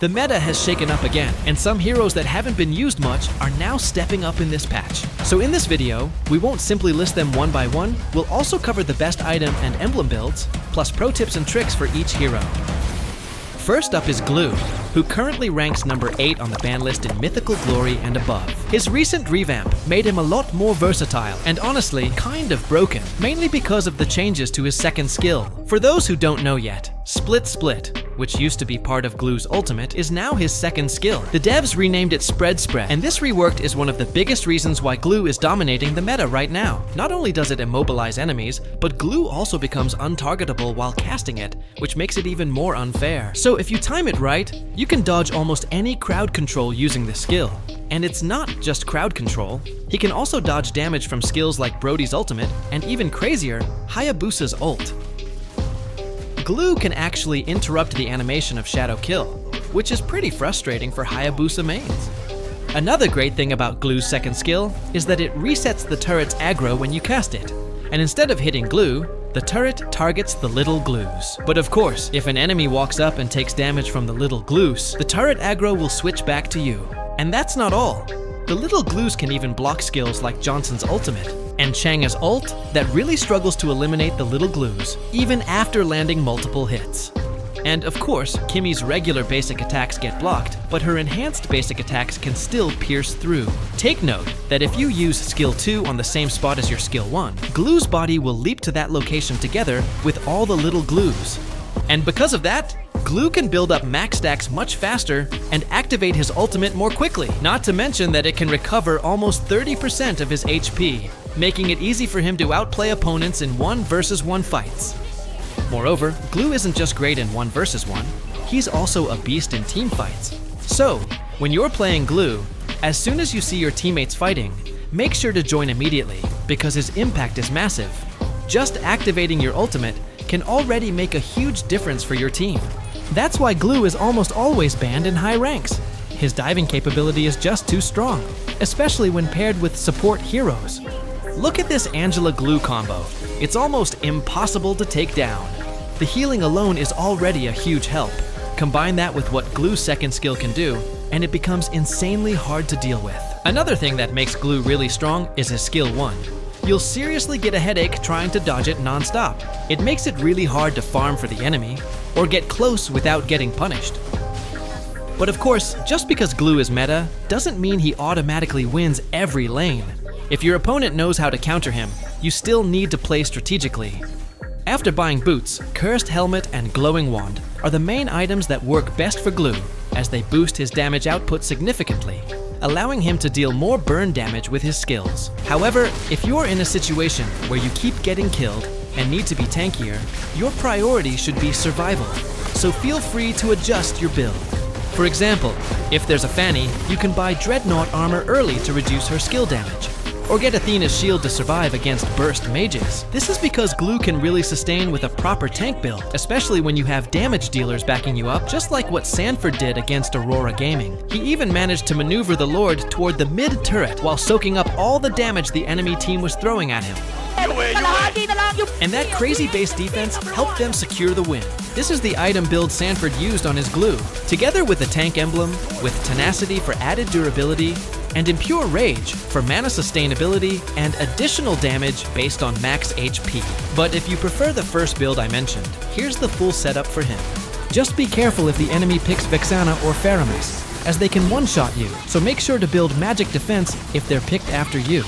The meta has shaken up again, and some heroes that haven't been used much are now stepping up in this patch. So in this video, we won't simply list them one by one, we'll also cover the best item and emblem builds, plus pro tips and tricks for each hero. First up is Gloo, who currently ranks number 8 on the ban list in Mythical Glory and above. His recent revamp made him a lot more versatile and honestly kind of broken, mainly because of the changes to his second skill. For those who don't know yet, Split Split, which used to be part of Gloo's ultimate, is now his second skill. The devs renamed it Spread Spread, and this reworked is one of the biggest reasons why Gloo is dominating the meta right now. Not only does it immobilize enemies, but Gloo also becomes untargetable while casting it, which makes it even more unfair. So if you time it right, you can dodge almost any crowd control using this skill. And it's not just crowd control. He can also dodge damage from skills like Brody's ultimate, and even crazier, Hayabusa's ult. Gloo can actually interrupt the animation of Shadow Kill, which is pretty frustrating for Hayabusa mains. Another great thing about Gloo's second skill is that it resets the turret's aggro when you cast it, and instead of hitting Gloo, the turret targets the little Gloos. But of course, if an enemy walks up and takes damage from the little Gloos, the turret aggro will switch back to you. And that's not all. The little Gloos can even block skills like Johnson's ultimate, and Changa's ult that really struggles to eliminate the little Gloos, even after landing multiple hits. And of course, Kimmy's regular basic attacks get blocked, but her enhanced basic attacks can still pierce through. Take note that if you use skill 2 on the same spot as your skill 1, Gloo's body will leap to that location together with all the little Gloos. And because of that, Gloo can build up max stacks much faster and activate his ultimate more quickly. Not to mention that it can recover almost 30% of his HP, making it easy for him to outplay opponents in 1 versus 1 fights. Moreover, Gloo isn't just great in 1 versus 1, he's also a beast in team fights. So, when you're playing Gloo, as soon as you see your teammates fighting, make sure to join immediately, because his impact is massive. Just activating your ultimate can already make a huge difference for your team. That's why Gloo is almost always banned in high ranks. His diving capability is just too strong, especially when paired with support heroes. Look at this Angela Gloo combo. It's almost impossible to take down. The healing alone is already a huge help. Combine that with what Gloo's second skill can do, and it becomes insanely hard to deal with. Another thing that makes Gloo really strong is his skill 1. You'll seriously get a headache trying to dodge it non-stop. It makes it really hard to farm for the enemy, or get close without getting punished. But of course, just because Gloo is meta, doesn't mean he automatically wins every lane. If your opponent knows how to counter him, you still need to play strategically. After buying boots, Cursed Helmet and Glowing Wand are the main items that work best for Gloo, as they boost his damage output significantly, allowing him to deal more burn damage with his skills. However, if you're in a situation where you keep getting killed and need to be tankier, your priority should be survival, so feel free to adjust your build. For example, if there's a Fanny, you can buy Dreadnought armor early to reduce her skill damage, or get Athena's shield to survive against burst mages. This is because Gloo can really sustain with a proper tank build, especially when you have damage dealers backing you up, just like what Sanford did against Aurora Gaming. He even managed to maneuver the Lord toward the mid turret while soaking up all the damage the enemy team was throwing at him. And that crazy base defense helped them secure the win. This is the item build Sanford used on his Gloo, together with the tank emblem, with tenacity for added durability, and Impure Rage for mana sustainability and additional damage based on max HP. But if you prefer the first build I mentioned, here's the full setup for him. Just be careful if the enemy picks Vexana or Faramis, as they can one-shot you, so make sure to build magic defense if they're picked after you.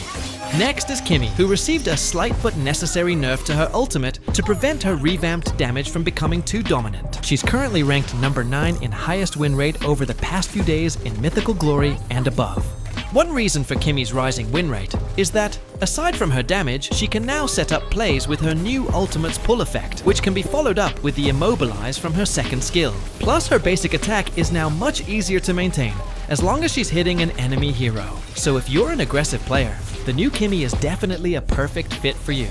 Next is Kimmy, who received a slight but necessary nerf to her ultimate to prevent her revamped damage from becoming too dominant. She's currently ranked number 9 in highest win rate over the past few days in Mythical Glory and above. One reason for Kimmy's rising win rate is that, aside from her damage, she can now set up plays with her new ultimate's pull effect, which can be followed up with the immobilize from her second skill. Plus, her basic attack is now much easier to maintain, as long as she's hitting an enemy hero. So if you're an aggressive player, the new Kimmy is definitely a perfect fit for you.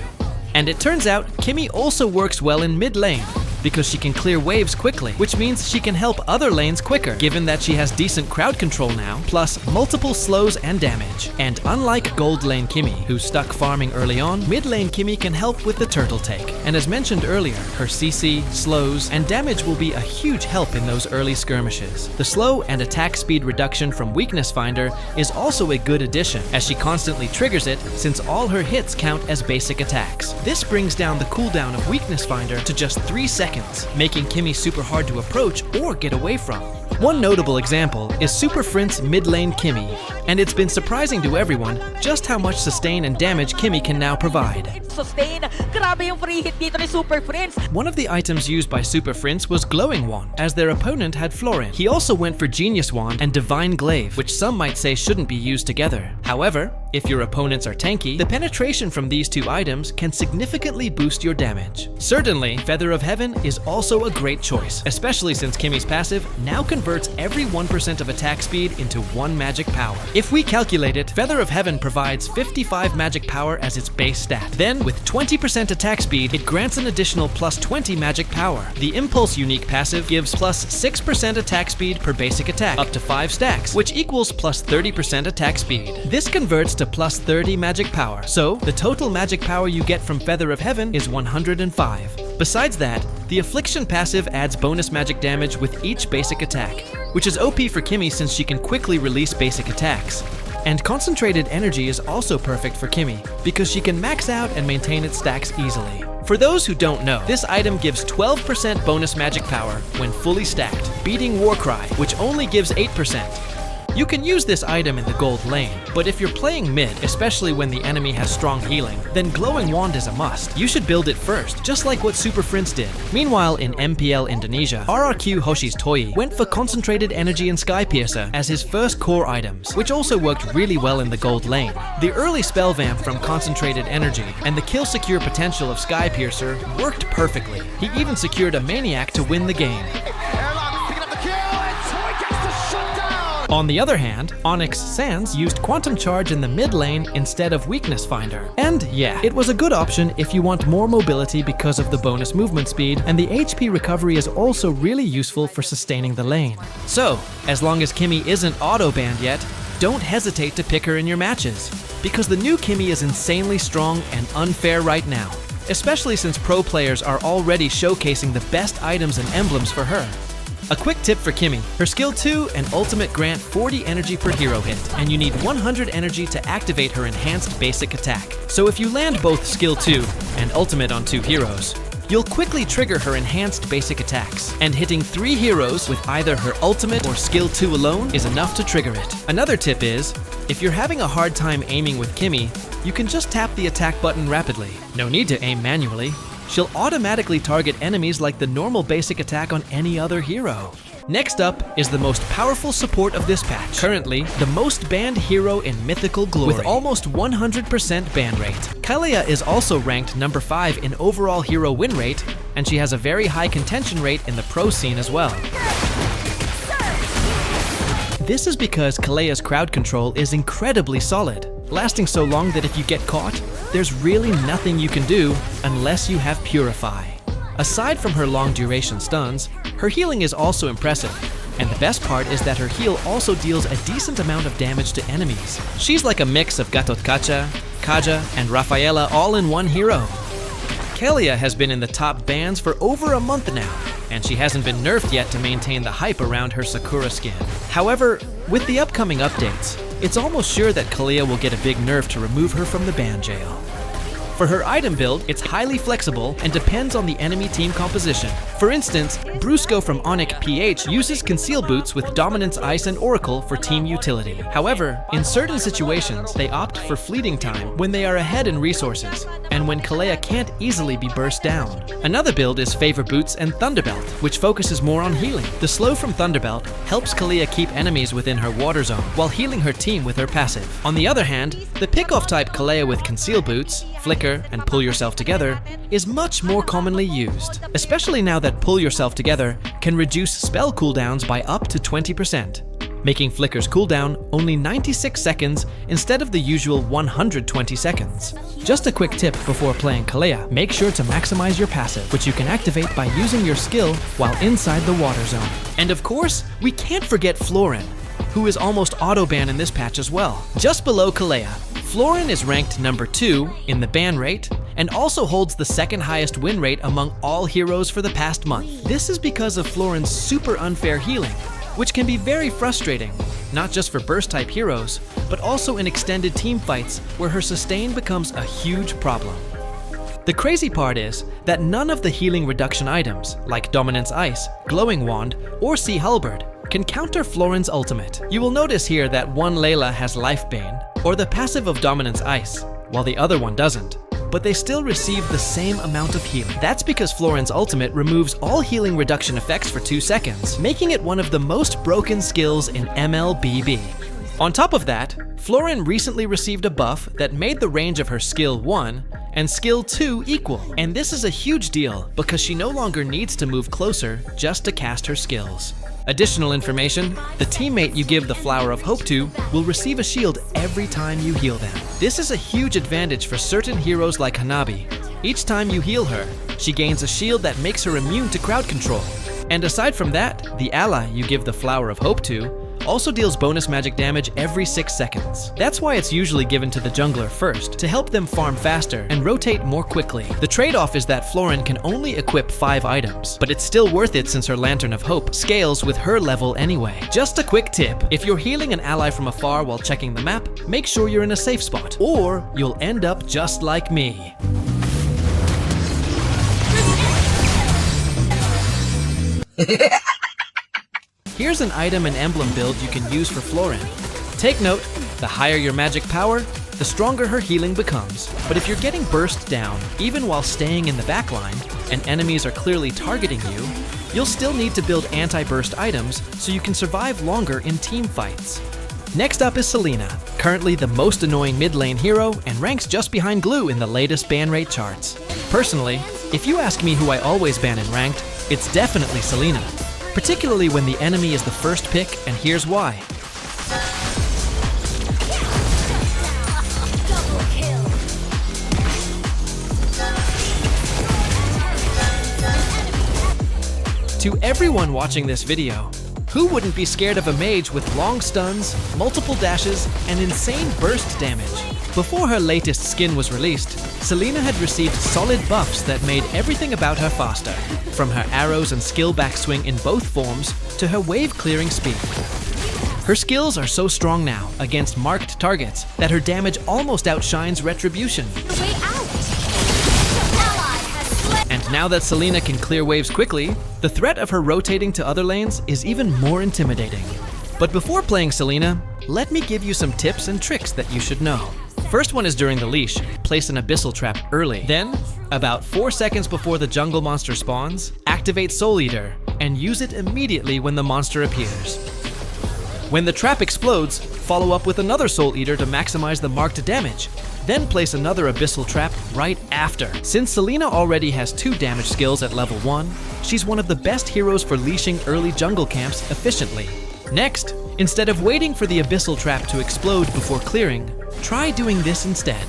And it turns out, Kimmy also works well in mid lane. because she can clear waves quickly, which means she can help other lanes quicker, given that she has decent crowd control now, plus multiple slows and damage. And unlike gold lane Kimmy, who's stuck farming early on, mid lane Kimmy can help with the turtle take. And as mentioned earlier, her CC, slows, and damage will be a huge help in those early skirmishes. The slow and attack speed reduction from Weakness Finder is also a good addition, as she constantly triggers it since all her hits count as basic attacks. This brings down the cooldown of Weakness Finder to just 3 seconds, making Kimmy super hard to approach or get away from. One notable example is Super Frint's mid lane Kimmy, and it's been surprising to everyone just how much sustain and damage Kimmy can now provide. Sustain, grabe yung free hit dito ni Super Frint's. One of the items used by Super Frint's was Glowing Wand, as their opponent had Floryn. He also went for Genius Wand and Divine Glaive, which some might say shouldn't be used together. However, if your opponents are tanky, the penetration from these two items can significantly boost your damage. Certainly, Feather of Heaven is also a great choice, especially since Kimmy's passive now converts every 1% of attack speed into 1 magic power. If we calculate it, Feather of Heaven provides 55 magic power as its base stat. Then, with 20% attack speed, it grants an additional plus 20 magic power. The Impulse unique passive gives plus 6% attack speed per basic attack, up to 5 stacks, which equals plus 30% attack speed. This converts to plus 30 magic power, so the total magic power you get from Feather of Heaven is 105. Besides that, the Affliction passive adds bonus magic damage with each basic attack, which is OP for Kimmy since she can quickly release basic attacks. And Concentrated Energy is also perfect for Kimmy, because she can max out and maintain its stacks easily. For those who don't know, this item gives 12% bonus magic power when fully stacked, beating Warcry, which only gives 8%. You can use this item in the gold lane, but if you're playing mid, especially when the enemy has strong healing, then Glowing Wand is a must. You should build it first, just like what Super Frint's did. Meanwhile, in MPL Indonesia, RRQ Hoshi's Toyi went for Concentrated Energy and Sky Piercer as his first core items, which also worked really well in the gold lane. The early spell vamp from Concentrated Energy and the kill secure potential of Sky Piercer worked perfectly. He even secured a Maniac to win the game. On the other hand, Onyx Sans used Quantum Charge in the mid lane instead of Weakness Finder. And yeah, it was a good option if you want more mobility because of the bonus movement speed, and the HP recovery is also really useful for sustaining the lane. So, as long as Kimmy isn't auto-banned yet, don't hesitate to pick her in your matches, because the new Kimmy is insanely strong and unfair right now, especially since pro players are already showcasing the best items and emblems for her. A quick tip for Kimmy, her skill 2 and ultimate grant 40 energy per hero hit, and you need 100 energy to activate her enhanced basic attack. So if you land both skill 2 and ultimate on 2 heroes, you'll quickly trigger her enhanced basic attacks, and hitting 3 heroes with either her ultimate or skill 2 alone is enough to trigger it. Another tip is, if you're having a hard time aiming with Kimmy, you can just tap the attack button rapidly. No need to aim manually. She'll automatically target enemies like the normal basic attack on any other hero. Next up is the most powerful support of this patch. Currently, the most banned hero in Mythical Glory, with almost 100% ban rate. Kalea is also ranked number 5 in overall hero win rate, and she has a very high contention rate in the pro scene as well. This is because Kalea's crowd control is incredibly solid, lasting so long that if you get caught, there's really nothing you can do unless you have Purify. Aside from her long duration stuns, her healing is also impressive, and the best part is that her heal also deals a decent amount of damage to enemies. She's like a mix of Gatotkacha, Kaja, and Rafaela all in one hero. Kalea has been in the top bans for over a month now, and she hasn't been nerfed yet to maintain the hype around her Sakura skin. However, with the upcoming updates, it's almost sure that Kalea will get a big nerf to remove her from the ban jail. For her item build, it's highly flexible and depends on the enemy team composition. For instance, Brusco from Onyx PH uses Conceal Boots with Dominance Ice and Oracle for team utility. However, in certain situations, they opt for Fleeting Time when they are ahead in resources, and when Kalea can't easily be burst down. Another build is Favor Boots and Thunderbelt, which focuses more on healing. The slow from Thunderbelt helps Kalea keep enemies within her water zone, while healing her team with her passive. On the other hand, the pick-off type Kalea with Conceal Boots, Flicker, and Pull Yourself Together is much more commonly used, especially now that Pull Yourself Together can reduce spell cooldowns by up to 20%. making flickers cooldown only 96 seconds instead of the usual 120 seconds. Just a quick tip before playing Kalea, make sure to maximize your passive, which you can activate by using your skill while inside the water zone. And of course, we can't forget Floryn, who is almost auto-ban in this patch as well. Just below Kalea, Floryn is ranked number 2 in the ban rate and also holds the second highest win rate among all heroes for the past month. This is because of Floryn's super unfair healing, which can be very frustrating, not just for burst-type heroes, but also in extended team fights where her sustain becomes a huge problem. The crazy part is that none of the healing reduction items, like Dominance Ice, Glowing Wand, or Sea Halberd, can counter Floryn's ultimate. You will notice here that one Layla has Life Bane, or the passive of Dominance Ice, while the other one doesn't, but they still receive the same amount of healing. That's because Floryn's ultimate removes all healing reduction effects for 2 seconds, making it one of the most broken skills in MLBB. On top of that, Floryn recently received a buff that made the range of her skill 1 and skill 2 equal. And this is a huge deal because she no longer needs to move closer just to cast her skills. Additional information, the teammate you give the Flower of Hope to will receive a shield every time you heal them. This is a huge advantage for certain heroes like Hanabi. Each time you heal her, she gains a shield that makes her immune to crowd control. And aside from that, the ally you give the Flower of Hope to also deals bonus magic damage every 6 seconds. That's why it's usually given to the jungler first, to help them farm faster and rotate more quickly. The trade-off is that Floryn can only equip 5 items, but it's still worth it since her Lantern of Hope scales with her level anyway. Just a quick tip, if you're healing an ally from afar while checking the map, make sure you're in a safe spot, or you'll end up just like me. Here's an item and emblem build you can use for Floryn. Take note, the higher your magic power, the stronger her healing becomes. But if you're getting burst down, even while staying in the backline, and enemies are clearly targeting you, you'll still need to build anti-burst items so you can survive longer in team fights. Next up is Selena, currently the most annoying mid lane hero and ranks just behind Gloo in the latest ban rate charts. Personally, if you ask me who I always ban in ranked, it's definitely Selena. Particularly when the enemy is the first pick, and here's why. To everyone watching this video, who wouldn't be scared of a mage with long stuns, multiple dashes, and insane burst damage? Before her latest skin was released, Selena had received solid buffs that made everything about her faster, from her arrows and skill backswing in both forms to her wave clearing speed. Her skills are so strong now against marked targets that her damage almost outshines Retribution. And now that Selena can clear waves quickly, the threat of her rotating to other lanes is even more intimidating. But before playing Selena, let me give you some tips and tricks that you should know. First one is during the leash, place an abyssal trap early. Then, about 4 seconds before the jungle monster spawns, activate Soul Eater and use it immediately when the monster appears. When the trap explodes, follow up with another Soul Eater to maximize the marked damage. Then place another abyssal trap right after. Since Selena already has 2 damage skills at level 1, she's one of the best heroes for leashing early jungle camps efficiently. Next, instead of waiting for the abyssal trap to explode before clearing, try doing this instead.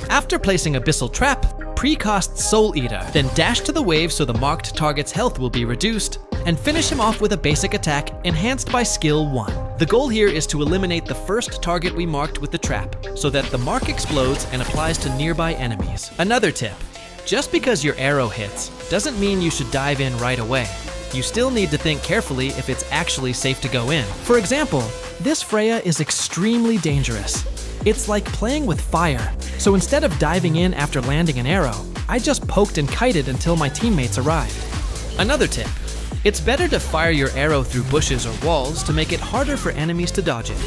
After placing Abyssal Trap, pre-cast Soul Eater, then dash to the wave so the marked target's health will be reduced, and finish him off with a basic attack enhanced by Skill 1. The goal here is to eliminate the first target we marked with the trap, so that the mark explodes and applies to nearby enemies. Another tip, just because your arrow hits doesn't mean you should dive in right away. You still need to think carefully if it's actually safe to go in. For example, this Freya is extremely dangerous. It's like playing with fire, so instead of diving in after landing an arrow, I just poked and kited until my teammates arrived. Another tip, it's better to fire your arrow through bushes or walls to make it harder for enemies to dodge it.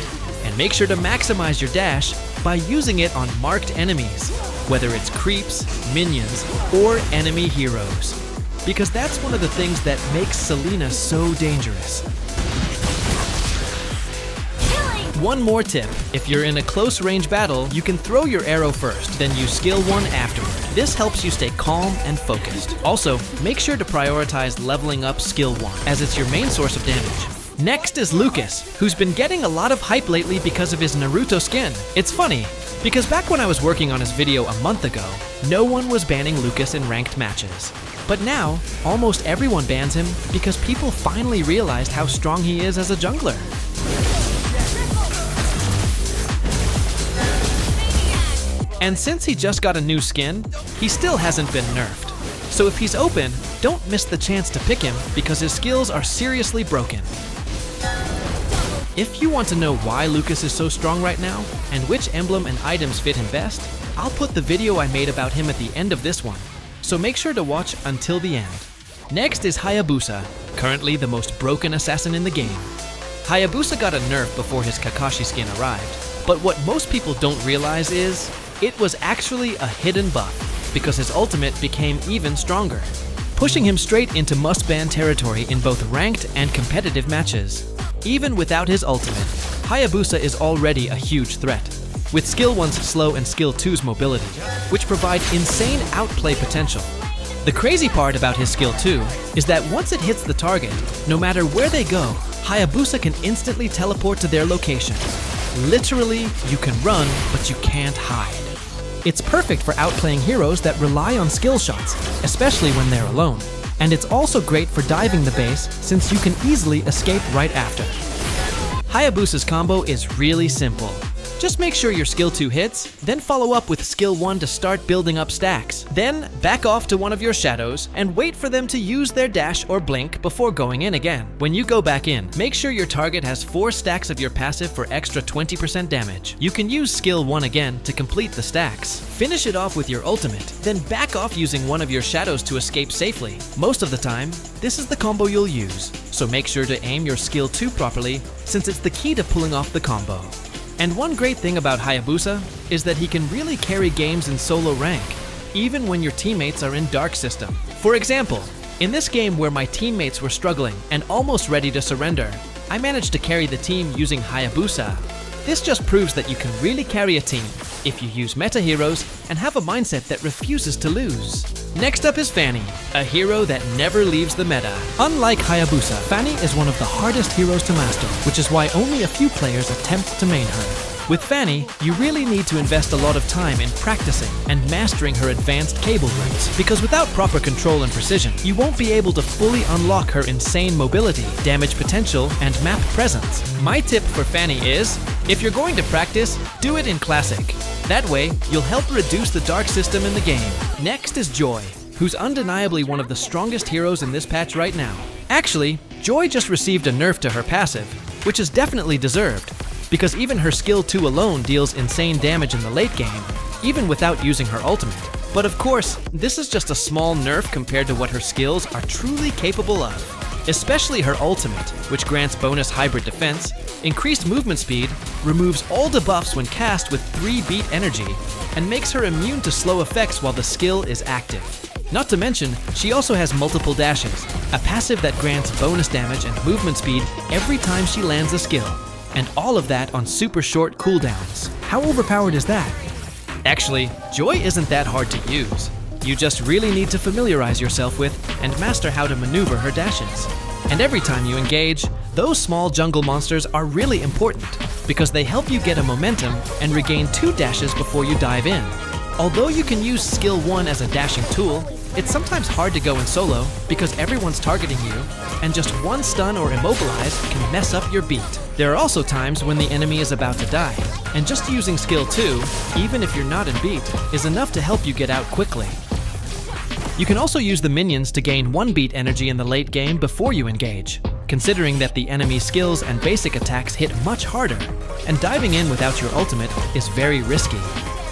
And make sure to maximize your dash by using it on marked enemies, whether it's creeps, minions, or enemy heroes. Because that's one of the things that makes Selena so dangerous. One more tip, if you're in a close range battle, you can throw your arrow first, then use Skill 1 afterward. This helps you stay calm and focused. Also, make sure to prioritize leveling up Skill 1, as it's your main source of damage. Next is Lukas, who's been getting a lot of hype lately because of his Naruto skin. It's funny, because back when I was working on his video a month ago, no one was banning Lukas in ranked matches. But now, almost everyone bans him because people finally realized how strong he is as a jungler. And since he just got a new skin, he still hasn't been nerfed. So if he's open, don't miss the chance to pick him because his skills are seriously broken. If you want to know why Lukas is so strong right now, and which emblem and items fit him best, I'll put the video I made about him at the end of this one, so make sure to watch until the end. Next is Hayabusa, currently the most broken assassin in the game. Hayabusa got a nerf before his Kakashi skin arrived, but what most people don't realize is, it was actually a hidden buff, because his ultimate became even stronger, pushing him straight into must-ban territory in both ranked and competitive matches. Even without his ultimate, Hayabusa is already a huge threat, with Skill 1's slow and Skill 2's mobility, which provide insane outplay potential. The crazy part about his Skill 2 is that once it hits the target, no matter where they go, Hayabusa can instantly teleport to their location. Literally, you can run, but you can't hide. It's perfect for outplaying heroes that rely on skill shots, especially when they're alone. And it's also great for diving the base since you can easily escape right after. Hayabusa's combo is really simple. Just make sure your Skill 2 hits, then follow up with Skill 1 to start building up stacks. Then back off to one of your shadows and wait for them to use their dash or blink before going in again. When you go back in, make sure your target has 4 stacks of your passive for extra 20% damage. You can use Skill 1 again to complete the stacks. Finish it off with your ultimate, then back off using one of your shadows to escape safely. Most of the time, this is the combo you'll use, so make sure to aim your Skill 2 properly since it's the key to pulling off the combo. And one great thing about Hayabusa is that he can really carry games in solo rank, even when your teammates are in Dark System. For example, in this game where my teammates were struggling and almost ready to surrender, I managed to carry the team using Hayabusa. This just proves that you can really carry a team if you use meta heroes and have a mindset that refuses to lose. Next up is Fanny, a hero that never leaves the meta. Unlike Hayabusa, Fanny is one of the hardest heroes to master, which is why only a few players attempt to main her. With Fanny, you really need to invest a lot of time in practicing and mastering her advanced cable routes, because without proper control and precision, you won't be able to fully unlock her insane mobility, damage potential, and map presence. My tip for Fanny is, if you're going to practice, do it in Classic. That way, you'll help reduce the Dark System in the game. Next is Joy, who's undeniably one of the strongest heroes in this patch right now. Actually, Joy just received a nerf to her passive, which is definitely deserved, because even her Skill 2 alone deals insane damage in the late game, even without using her ultimate. But of course, this is just a small nerf compared to what her skills are truly capable of. Especially her ultimate, which grants bonus hybrid defense, increased movement speed, removes all debuffs when cast with 3 beat energy, and makes her immune to slow effects while the skill is active. Not to mention, she also has multiple dashes, a passive that grants bonus damage and movement speed every time she lands a skill. And all of that on super short cooldowns. How overpowered is that? Actually, Joy isn't that hard to use. You just really need to familiarize yourself with and master how to maneuver her dashes. And every time you engage, those small jungle monsters are really important because they help you get a momentum and regain 2 dashes before you dive in. Although you can use Skill 1 as a dashing tool, it's sometimes hard to go in solo because everyone's targeting you, and just one stun or immobilize can mess up your beat. There are also times when the enemy is about to die, and just using Skill 2, even if you're not in beat, is enough to help you get out quickly. You can also use the minions to gain 1 beat energy in the late game before you engage, considering that the enemy's skills and basic attacks hit much harder, and diving in without your ultimate is very risky.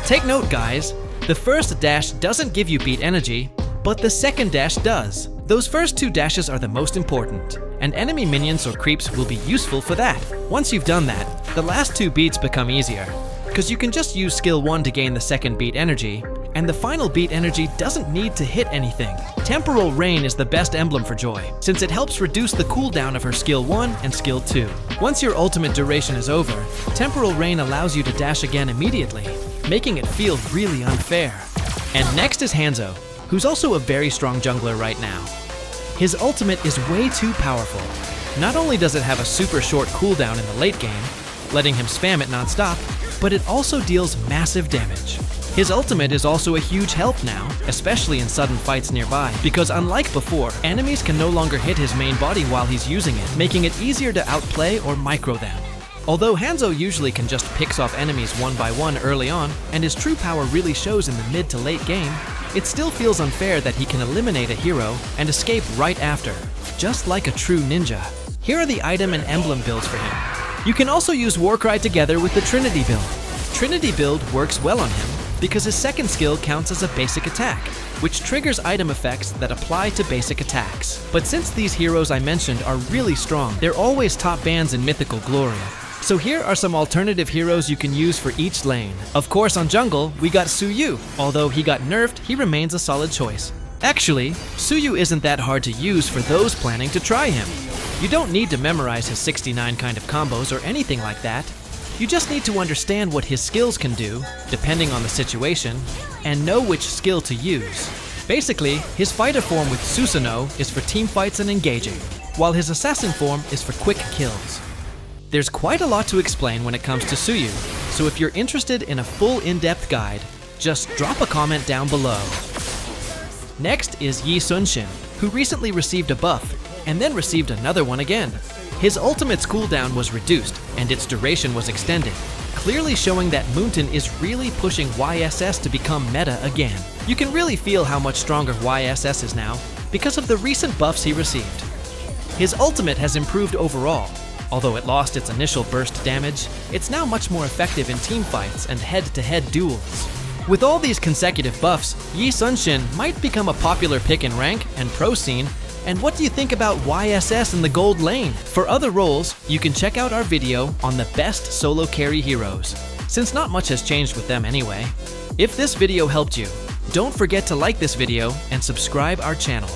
Take note, guys, the first dash doesn't give you beat energy, but the second dash does. Those first 2 dashes are the most important, and enemy minions or creeps will be useful for that. Once you've done that, the last 2 beats become easier, because you can just use Skill 1 to gain the second beat energy, and the final beat energy doesn't need to hit anything. Temporal Rain is the best emblem for Joy, since it helps reduce the cooldown of her Skill 1 and Skill 2. Once your ultimate duration is over, Temporal Rain allows you to dash again immediately, making it feel really unfair. And next is Hanzo, who's also a very strong jungler right now. His ultimate is way too powerful, Not only does it have a super short cooldown in the late game, letting him spam it non-stop, but it also deals massive damage. His ultimate is also a huge help now, especially in sudden fights nearby, because unlike before, enemies can no longer hit his main body while he's using it, making it easier to outplay or micro them. Although Hanzo usually can just picks off enemies one by one early on, and his true power really shows in the mid to late game, it still feels unfair that he can eliminate a hero and escape right after, just like a true ninja. Here are the item and emblem builds for him. You can also use Warcry together with the Trinity build. Trinity build works well on him because his second skill counts as a basic attack, which triggers item effects that apply to basic attacks. But since these heroes I mentioned are really strong, they're always top bans in Mythical glory. So here are some alternative heroes you can use for each lane. Of course, on jungle, we got Suyou. Although he got nerfed, he remains a solid choice. Actually, Suyou isn't that hard to use for those planning to try him. You don't need to memorize his 69 kind of combos or anything like that. You just need to understand what his skills can do, depending on the situation, and know which skill to use. Basically, his fighter form with Susanoo is for team fights and engaging, while his assassin form is for quick kills. There's quite a lot to explain when it comes to Suyou, so if you're interested in a full in-depth guide, just drop a comment down below. Next is Yi Sunshin, who recently received a buff, and then received another one again. His ultimate's cooldown was reduced, and its duration was extended, clearly showing that Moonton is really pushing YSS to become meta again. You can really feel how much stronger YSS is now, because of the recent buffs he received. His ultimate has improved overall. Although it lost its initial burst damage, it's now much more effective in team fights and head-to-head duels. With all these consecutive buffs, Yi Sunshin might become a popular pick in rank and pro scene. And what do you think about YSS in the gold lane? For other roles, you can check out our video on the best solo carry heroes, since not much has changed with them anyway. If this video helped you, don't forget to like this video and subscribe our channel.